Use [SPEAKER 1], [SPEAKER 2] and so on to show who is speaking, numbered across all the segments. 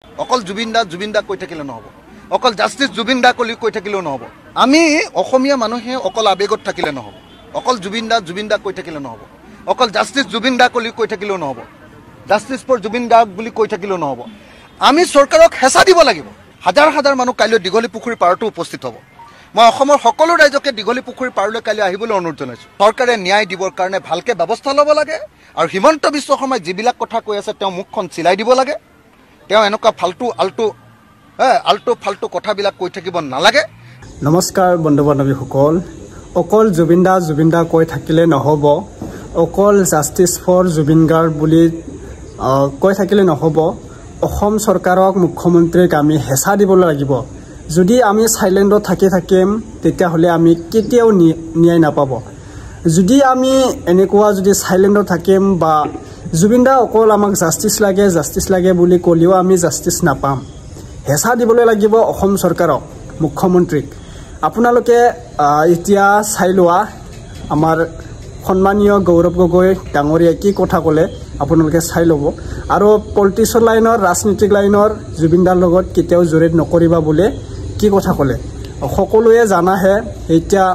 [SPEAKER 1] অকল জুবিন দা কৈ থাকিলে নহ'ব, অকল জাষ্টিছ জুবিন দা কৈ থাকিলেও নহ'ব। আমি অসমীয়া মানুহে অকল আৱেগত থাকিলে নহ'ব, অকল জুবিন দা কৈ থাকিলে নহ'ব, অকল জাষ্টিছ জুবিন দা কৈ থাকিলেও নহ'ব, জাষ্টিছ ফৰ জুবিন দা বুলি কৈ থাকিলেও নহ'ব। আমি চৰকাৰক হেঁচা দিব লাগিব। হাজাৰ হাজাৰ মানুহ কাইলৈ দীঘলী পুখুৰীৰ পাৰতো উপস্থিত হ'ব। মই অসমৰ সকলো ৰাইজকে দীঘলী পুখুৰীৰ পাৰলৈ কাইলৈ আহিবলৈ অনুৰোধ জনাইছোঁ। চৰকাৰে ন্যায় দিবৰ কাৰণে ভালকৈ ব্যৱস্থা ল'ব লাগে আৰু হিমন্ত বিশ্ব শৰ্মাই যিবিলাক কথা কৈ আছে তেওঁ মুখখন চিলাই দিব লাগে। তেওঁ এনেকুৱা আল্টু ফাল্টু কথাবিলাক কৈ থাকিব নালাগে।
[SPEAKER 2] নমস্কাৰ বন্ধু বান্ধৱীসকল, অকল জুবিন দা কৈ থাকিলে নহ'ব, অকল জাষ্টিছ ফৰ জুবিন গাৰ্গ বুলি কৈ থাকিলে নহ'ব। অসম চৰকাৰক মুখ্যমন্ত্ৰীক আমি হেঁচা দিবলৈ লাগিব। যদি আমি চাইলেণ্ডত থাকিম তেতিয়াহ'লে আমি কেতিয়াও ন্যায় নাপাব। যদি আমি এনেকুৱা যদি চাইলেণ্ডত থাকিম বা জুবিন দা অকল আমাক জাষ্টিছ লাগে বুলি ক'লেও আমি জাষ্টিছ নাপাম। হেঁচা দিবলৈ লাগিব অসম চৰকাৰক, মুখ্যমন্ত্ৰীক। আপোনালোকে এতিয়া চাই লোৱা আমাৰ সন্মানীয় গৌৰৱ গগৈ ডাঙৰীয়াই কি কথা ক'লে আপোনালোকে চাই ল'ব। আৰু পলিটিক্সৰ লাইনৰ, ৰাজনীতিক লাইনৰ জুবিন দাৰ লগত কেতিয়াও জড়িত নকৰিবা বুলি কি কথা ক'লে সকলোৱে জানাহে। এতিয়া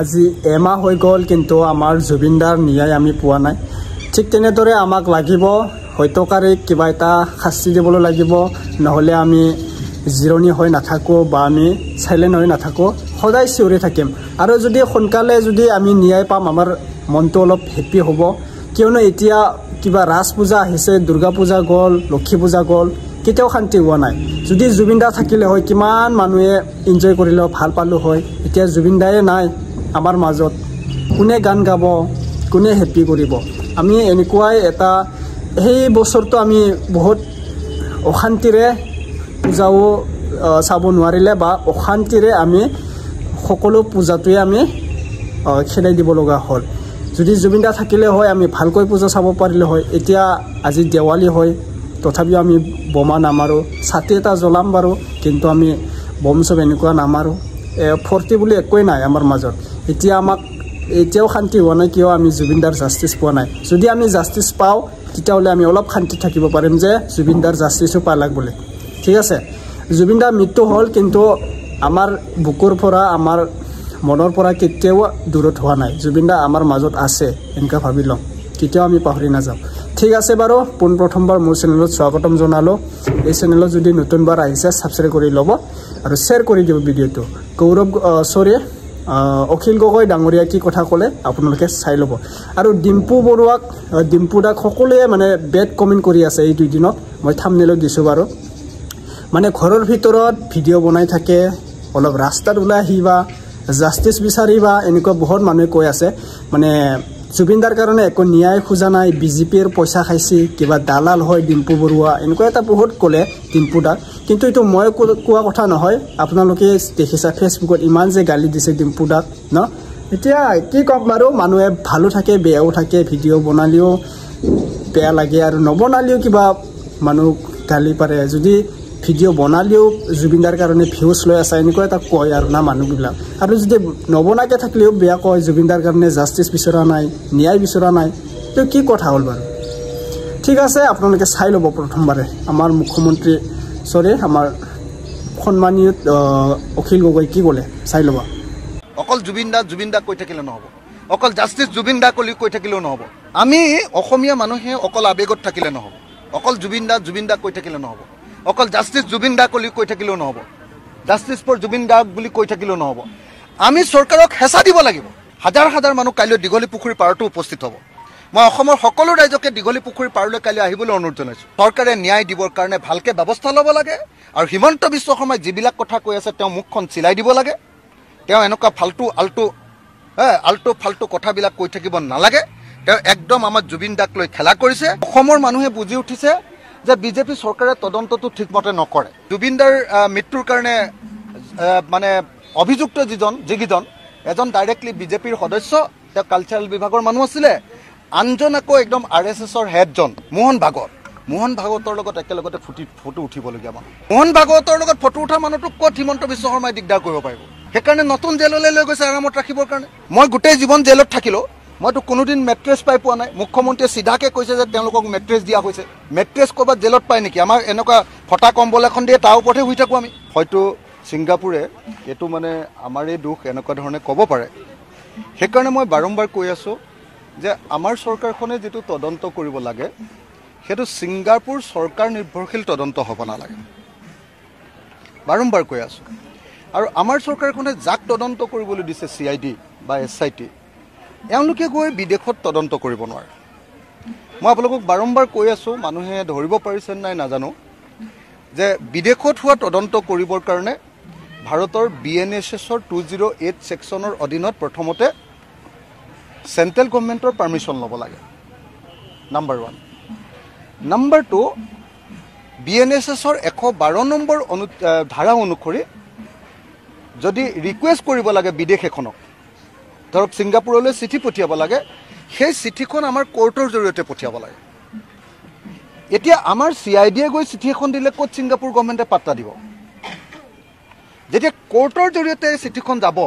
[SPEAKER 2] আজি এমাহ হৈ গ'ল, কিন্তু আমাৰ জুবিন দাৰ ন্যায় আমি পোৱা নাই। ঠিক তেনেদৰে আমাক লাগিব হত্যকাৰীক কিবা এটা শাস্তি দিবলৈ লাগিব, নহ'লে আমি জিৰণি হৈ নাথাকোঁ বা আমি চাইলেণ্ট হৈ নাথাকোঁ, সদায় চিঞৰি থাকিম। আৰু যদি সোনকালে যদি আমি ন্যায় পাম আমাৰ মনটো অলপ হেপ্পী হ'ব। কিয়নো এতিয়া কিবা ৰাজ পূজা আহিছে, দুৰ্গা পূজা গ'ল, লক্ষী পূজা গ'ল, কেতিয়াও শান্তি হোৱা নাই। যদি জুবিন দা থাকিলে হয় কিমান মানুহে এনজয় কৰিলে ভাল পালোঁ হয়। এতিয়া জুবিন দায়ে নাই আমাৰ মাজত, কোনে গান গাব, কোনে হেপ্পী কৰিব। আমি এনেকুৱাই এটা সেই বছৰটো আমি বহুত অশান্তিৰে পূজাও চাব নোৱাৰিলে বা অশান্তিৰে আমি সকলো পূজাটোৱে আমি খেদাই দিব লগা হ'ল। যদি জুবিন দা থাকিলে হয় আমি ভালকৈ পূজা চাব পাৰিলে হয়। এতিয়া আজি দেৱালী হয়, তথাপিও আমি বোমা নামাৰোঁ, ছাতি এটা জ্বলাম বাৰু, কিন্তু আমি বম চব এনেকুৱা নামাৰোঁ। ফূৰ্তি বুলি একোৱেই নাই আমাৰ মাজত। এতিয়া আমাক এতিয়াও শান্তি হোৱা নাই, কিয় আমি জুবিন দাৰ জাষ্টিছ পোৱা নাই। যদি আমি জাষ্টিছ পাওঁ তেতিয়াহ'লে আমি অলপ শান্তিত থাকিব পাৰিম যে জুবিন দাৰ জাষ্টিছো পালাক বুলি। ঠিক আছে, জুবিন দাৰ মৃত্যু হ'ল, কিন্তু আমাৰ বুকুৰ পৰা, আমাৰ মনৰ পৰা কেতিয়াও দূৰত হোৱা নাই। জুবিন দা আমাৰ মাজত আছে, এনেকুৱা ভাবি ল'ম, কেতিয়াও আমি পাহৰি নাযাওঁ। ঠিক আছে বাৰু, পোনপ্ৰথমবাৰ মোৰ চেনেলত স্বাগতম জনালোঁ। এই চেনেলত যদি নতুনবাৰ আহিছে ছাবস্ক্ৰাইব কৰি ল'ব আৰু শ্বেয়াৰ কৰি দিব ভিডিঅ'টো। অখিল গগৈ ডাঙৰীয়াই কি কথা ক'লে আপোনালোকে চাই ল'ব। আৰু ডিম্পু দাক সকলোৱে মানে বেড কমেণ্ট কৰি আছে এই দুদিনত, মই থাম্বনেইলত দিছোঁ বাৰু। মানে ঘৰৰ ভিতৰত ভিডিঅ' বনাই থাকে, অলপ ৰাস্তাত ওলাই আহিবা, জাষ্টিছ বিচাৰিবা, এনেকুৱা বহুত মানুহে কৈ আছে। মানে জুবিন দাৰ কাৰণে একো ন্যায় খোজা নাই, বিজেপিৰ পইচা খাইছে, কিবা দালাল হয় ডিম্পু বৰুৱা, এনেকুৱা এটা বহুত ক'লে ডিম্পু দাক। কিন্তু এইটো মই কোৱা কথা নহয়, আপোনালোকে দেখিছা ফেচবুকত ইমান যে গালি দিছে ডিম্পু দাক ন। এতিয়া কি ক'ম বাৰু, মানুহে ভালো থাকে বেয়াও থাকে, ভিডিঅ' বনালেও বেয়া লাগে আৰু নবনালেও কিবা মানুহ গালি পাৰে। যদি ভিডিঅ' বনালেও জুবিন দাৰ কাৰণে ভিউজ লৈ আছে, এনেকুৱা এটা কয় আৰু না মানুহবিলাক। আৰু যদি নবনাকৈ থাকিলেও বেয়া কয়, জুবিন দাৰ কাৰণে জাষ্টিছ বিচৰা নাই, ন্যায় বিচৰা নাই, তো কি কথা হ'ল বাৰু। ঠিক আছে, আপোনালোকে চাই ল'ব প্ৰথমবাৰে আমাৰ আমাৰ সন্মানীয় অখিল গগৈ কি ক'লে চাই ল'ব।
[SPEAKER 1] অকল জুবিন দা কৈ থাকিলে নহ'ব, অকল জাষ্টিছ জুবিন দা কৈ থাকিলেও নহ'ব। আমি অসমীয়া মানুহে অকল আৱেগত থাকিলে নহ'ব, অকল জুবিন দা কৈ থাকিলে নহ'ব, অকল জাষ্টিছ জুবিন দা কৈ থাকিলেও নহ'ব, জাষ্টিছ ফৰ জুবিন দা বুলি কৈ থাকিলেও নহ'ব। আমি চৰকাৰক হেঁচা দিব লাগিব। হাজাৰ হাজাৰ মানুহ কাইলৈ দীঘলী পুখুৰীৰ পাৰতো উপস্থিত হ'ব। মই অসমৰ সকলো ৰাইজকে দীঘলী পুখুৰীৰ পাৰলৈ কাইলৈ আহিবলৈ অনুৰোধ জনাইছোঁ। চৰকাৰে ন্যায় দিবৰ কাৰণে ভালকৈ ব্যৱস্থা ল'ব লাগে আৰু হিমন্ত বিশ্ব শৰ্মাই যিবিলাক কথা কৈ আছে তেওঁ মুখখন চিলাই দিব লাগে। তেওঁ এনেকুৱা আল্টু ফাল্টু কথাবিলাক কৈ থাকিব নালাগে। তেওঁ একদম আমাৰ জুবিন দাক লৈ খেলা কৰিছে। অসমৰ মানুহে বুজি উঠিছে যে বিজেপি চৰকাৰে তদন্তটো ঠিকমতে নকৰে। জুবিন দাৰ মৃত্যুৰ কাৰণে মানে অভিযুক্ত যিকেইজন, এজন ডাইৰেক্টলি বিজেপিৰ সদস্য, তেওঁ কালচাৰেল বিভাগৰ মানুহ আছিলে, আনজন আকৌ একদম RSSৰ হেডজন মোহন ভাগৱতৰ লগত একেলগতে ফটো উঠিবলগীয়া মানুহ। মোহন ভাগৱতৰ লগত ফটো উঠা মানুহটোক ক'ত হিমন্ত বিশ্ব শৰ্মাই দিগদাৰ কৰিব পাৰিব। সেইকাৰণে নতুন জেললৈ লৈ গৈছে আৰামত ৰাখিবৰ কাৰণে। মই গোটেই জীৱন জেলত থাকিলোঁ, মইতো কোনোদিন মেট্ৰেছ পাই পোৱা নাই। মুখ্যমন্ত্ৰীয়ে চিধাকৈ কৈছে যে তেওঁলোকক মেট্ৰেছ দিয়া হৈছে। মেট্ৰেছ ক'ৰবাত জেলত পায় নেকি? আমাৰ এনেকুৱা ফটা কম্বল এখন দিয়ে তাৰ ওপৰতে শুই থাকোঁ আমি। হয়তো ছিংগাপুৰে এইটো মানে আমাৰেই দুখ এনেকুৱা ধৰণে ক'ব পাৰে। সেইকাৰণে মই বাৰম্বাৰ কৈ আছোঁ যে আমাৰ চৰকাৰখনে যিটো তদন্ত কৰিব লাগে সেইটো ছিংগাপুৰ চৰকাৰ নিৰ্ভৰশীল তদন্ত হ'ব নালাগে। বাৰম্বাৰ কৈ আছোঁ। আৰু আমাৰ চৰকাৰখনে যাক তদন্ত কৰিবলৈ দিছে CID বা SIT, এওঁলোকে গৈ বিদেশত তদন্ত কৰিব নোৱাৰে। মই আপোনালোকক বাৰম্বাৰ কৈ আছোঁ, মানুহে ধৰিব পাৰিছে নাই নাজানো, যে বিদেশত হোৱা তদন্ত কৰিবৰ কাৰণে ভাৰতৰ BNSSৰ 208 ছেকশ্যনৰ অধীনত প্ৰথমতে চেণ্ট্ৰেল গভৰ্ণমেণ্টৰ পাৰ্মিশ্যন ল'ব লাগে, নাম্বাৰ 1। নাম্বাৰ 2, BNSSৰ 112 নম্বৰ ধাৰা অনুসৰি যদি ৰিকুৱেষ্ট কৰিব লাগে বিদেশ এখনক, ধৰক ছিংগাপুৰলৈ চিঠি পঠিয়াব লাগে, সেই চিঠিখন আমাৰ কোৰ্টৰ জৰিয়তে পঠিয়াব লাগে। এতিয়া আমাৰ CIDয়ে গৈ চিঠি এখন দিলে ক'ত ছিংগাপুৰ গভৰ্ণমেণ্টে পাত্তা দিব? যেতিয়া কোৰ্টৰ জৰিয়তে চিঠিখন যাব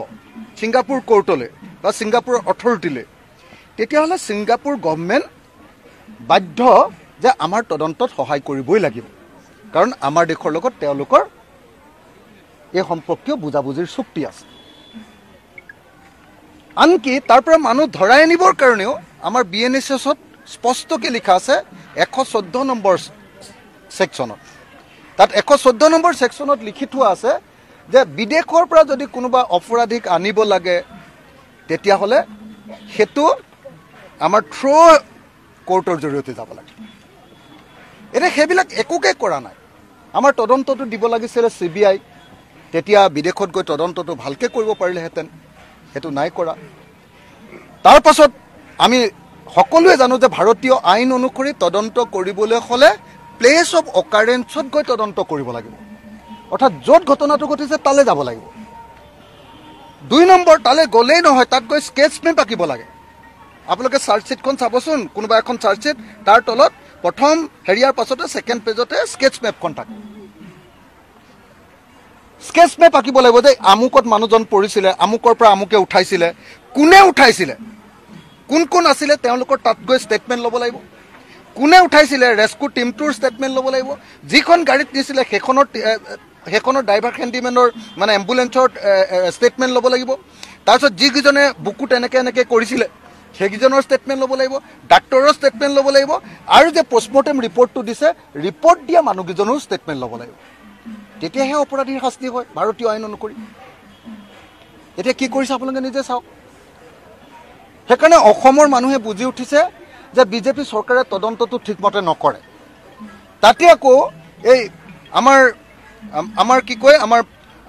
[SPEAKER 1] ছিংগাপুৰ কোৰ্টলৈ বা ছিংগাপুৰৰ অথৰিটিলৈ, তেতিয়াহ'লে ছিংগাপুৰ গভৰ্ণমেণ্ট বাধ্য যে আমাৰ তদন্তত সহায় কৰিবই লাগিব, কাৰণ আমাৰ দেশৰ লগত তেওঁলোকৰ এই সম্পৰ্কীয় বুজাবুজিৰ চুক্তি আছে। আনকি তাৰ পৰা মানুহ ধৰাই আনিবৰ কাৰণেও আমাৰ BNSSত স্পষ্টকৈ লিখা আছে 114 নম্বৰ ছেকশ্যনত। তাত 114 নম্বৰ ছেকশ্যনত লিখি থোৱা আছে যে বিদেশৰ পৰা যদি কোনোবা অপৰাধীক আনিব লাগে তেতিয়াহ'লে সেইটো আমাৰ কোৰ্টৰ জৰিয়তে যাব লাগে। এতিয়া সেইবিলাক একোকে কৰা নাই। আমাৰ তদন্তটো দিব লাগিছিলে CBI, তেতিয়া বিদেশত গৈ তদন্তটো ভালকৈ কৰিব পাৰিলেহেঁতেন, সেইটো নাই কৰা। তাৰ পাছত আমি সকলোৱে জানো যে ভাৰতীয় আইন অনুসৰি তদন্ত কৰিবলৈ হ'লে প্লেচ অফ অকাৰেঞ্চত গৈ তদন্ত কৰিব লাগিব, অৰ্থাৎ য'ত ঘটনাটো ঘটিছে তালৈ যাব লাগিব। 2 নম্বৰ, তালৈ গ'লেই নহয়, তাত গৈ স্কেচ মেপ আঁকিব লাগে। আপোনালোকে চাৰ্জশ্বিটখন চাবচোন, কোনোবা এখন চাৰ্জশ্বিট, তাৰ তলত প্ৰথম হেৰিয়াৰ পাছতে ছেকেণ্ড পেজতে স্কেচ মেপখন থাকে। স্কেচ মেপ আঁকিব লাগিব যে আমুকত মানুহজন পৰিছিলে, আমুকৰ পৰা আমুকে উঠাইছিলে, কোনে উঠাইছিলে, কোন কোন আছিলে তেওঁলোকৰ তাত গৈ ষ্টেটমেণ্ট ল'ব লাগিব, কোনে উঠাইছিলে ৰেস্কিউ টিমটোৰ ষ্টেটমেণ্ট ল'ব লাগিব, যিখন গাড়ীত নিছিলে সেইখনৰ ড্ৰাইভাৰ হেণ্ডিমেনৰ মানে এম্বুলেঞ্চৰ ষ্টেটমেণ্ট ল'ব লাগিব। তাৰপিছত যিকেইজনে বুকুত এনেকৈ কৰিছিলে সেইকেইজনৰ ষ্টেটমেণ্ট ল'ব লাগিব, ডাক্তৰৰ ষ্টেটমেণ্ট ল'ব লাগিব, আৰু যে পষ্টমৰ্টেম ৰিপৰ্টটো দিছে ৰিপৰ্ট দিয়া মানুহকেইজনৰ ষ্টেটমেণ্ট ল'ব লাগিব। তেতিয়াহে অপৰাধীৰ শাস্তি হয় ভাৰতীয় আইন অনুসৰি। এতিয়া কি কৰিছে আপোনালোকে নিজে চাওক। সেইকাৰণে অসমৰ মানুহে বুজি উঠিছে যে বিজেপি চৰকাৰে তদন্তটো ঠিকমতে নকৰে। তাতে আকৌ এই আমাৰ কি কয়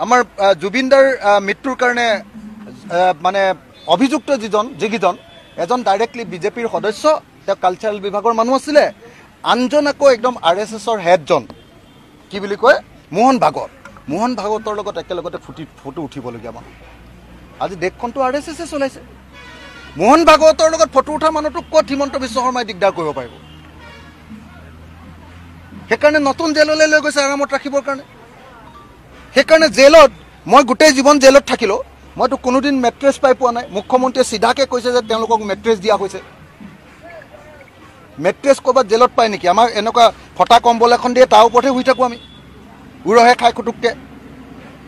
[SPEAKER 1] আমাৰ জুবিনদাৰ মৃত্যুৰ কাৰণে মানে অভিযুক্ত যিকেইজন, এজন ডাইৰেক্টলি বিজেপিৰ সদস্য, তেওঁ কালচাৰেল বিভাগৰ মানুহ আছিলে, আনজন আকৌ একদম RSSৰ হেডজন, কি বুলি কয়, মোহন ভাগৱতৰ লগত একেলগতে ফটো উঠিবলগীয়া মানুহ। আজি দেশখনটো RSSে চলাইছে। মোহন ভাগৱতৰ লগত ফটো উঠা মানুহটোক ক'ত হিমন্ত বিশ্ব শৰ্মাই দিগদাৰ কৰিব পাৰিব? সেইকাৰণে নতুন জেললৈ লৈ গৈছে আৰামত ৰাখিবৰ কাৰণে। সেইকাৰণে জেলত, মই গোটেই জীৱন জেলত থাকিলোঁ, মইতো কোনোদিন মেট্ৰেছ পাই পোৱা নাই। মুখ্যমন্ত্ৰীয়ে চিধাকৈ কৈছে যে তেওঁলোকক মেট্ৰেছ দিয়া হৈছে। মেট্ৰেছ ক'ৰবাত জেলত পায় নেকি? আমাৰ এনেকুৱা ফটা কম্বল এখন দিয়ে তাৰ ওপৰতে শুই থাকোঁ আমি, উৰহে খাই খুটুককৈ।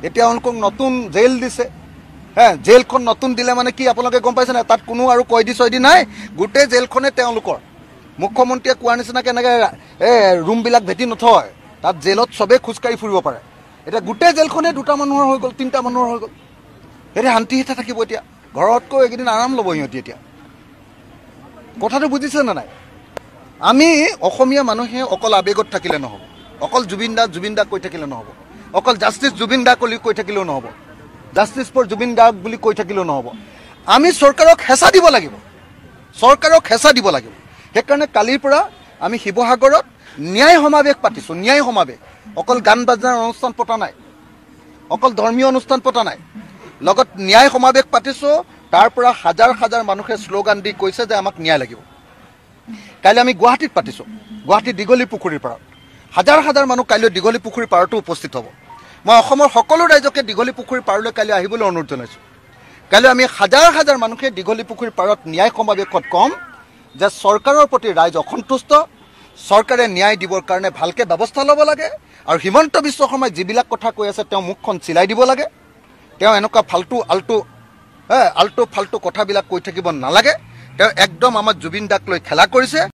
[SPEAKER 1] এতিয়া তেওঁলোকক নতুন জেল দিছে। জেলখন নতুন দিলে মানে কি আপোনালোকে গম পাইছে নাই? তাত কোনো আৰু কয়দী নাই, গোটেই জেলখনে তেওঁলোকৰ। মুখ্যমন্ত্ৰীয়ে কোৱাৰ নিচিনাকৈ এনেকৈ ৰুমবিলাক ভেটি নথয়, তাত জেলত চবেই খোজকাঢ়ি ফুৰিব পাৰে। এতিয়া গোটেই জেলখনে 2টা মানুহৰ হৈ গ'ল, 3টা মানুহৰ হৈ গ'ল। এতিয়া শান্তিহিতে থাকিব। এতিয়া ঘৰতকৈ এইকেইদিন আৰাম ল'ব সিহঁতি। এতিয়া কথাটো বুজিছে নে নাই? আমি অসমীয়া মানুহে অকল আৱেগত থাকিলে নহ'ব, অকল জুবিন দা কৈ থাকিলে নহ'ব, অকল জাষ্টিছ জুবিন দা বুলি কৈ থাকিলেও নহ'ব, জাষ্টিছ ফৰ জুবিন দা বুলি কৈ থাকিলেও নহ'ব। আমি চৰকাৰক হেঁচা দিব লাগিব, সেইকাৰণে কালিৰ পৰা আমি শিৱসাগৰত ন্যায় সমাৱেশ পাতিছোঁ। ন্যায় সমাৱেশ, অকল গান বাজনাৰ অনুষ্ঠান পতা নাই, অকল ধৰ্মীয় অনুষ্ঠান পতা নাই, লগত ন্যায় সমাৱেশ পাতিছোঁ। তাৰ পৰা হাজাৰ মানুহে শ্লোগান দি কৈছে যে আমাক ন্যায় লাগিব। কাইলৈ আমি গুৱাহাটীত পাতিছোঁ, গুৱাহাটী দীঘলী পুখুৰীৰ পাৰত হাজাৰ মানুহ কাইলৈ দীঘলী পুখুৰীৰ পাৰতো উপস্থিত হ'ব। মই অসমৰ সকলো ৰাইজকে দীঘলী পুখুৰীৰ পাৰলৈ কাইলৈ আহিবলৈ অনুৰোধ জনাইছোঁ। কাইলৈ আমি হাজাৰ হাজাৰ মানুহে দীঘলী পুখুৰীৰ পাৰত ন্যায় সমাৱেশত ক'ম যে চৰকাৰৰ প্ৰতি ৰাইজ অসন্তুষ্ট, চৰকাৰে ন্যায় দিবৰ কাৰণে ভালকৈ ব্যৱস্থা ল'ব লাগে আৰু হিমন্ত বিশ্ব শৰ্মাই যিবিলাক কথা কৈ আছে তেওঁ মুখখন চিলাই দিব লাগে। তেওঁ এনেকুৱা আল্টু ফাল্টু কথাবিলাক কৈ থাকিব নালাগে। তেওঁ একদম আমাৰ জুবিন দাক লৈ খেলা কৰিছে।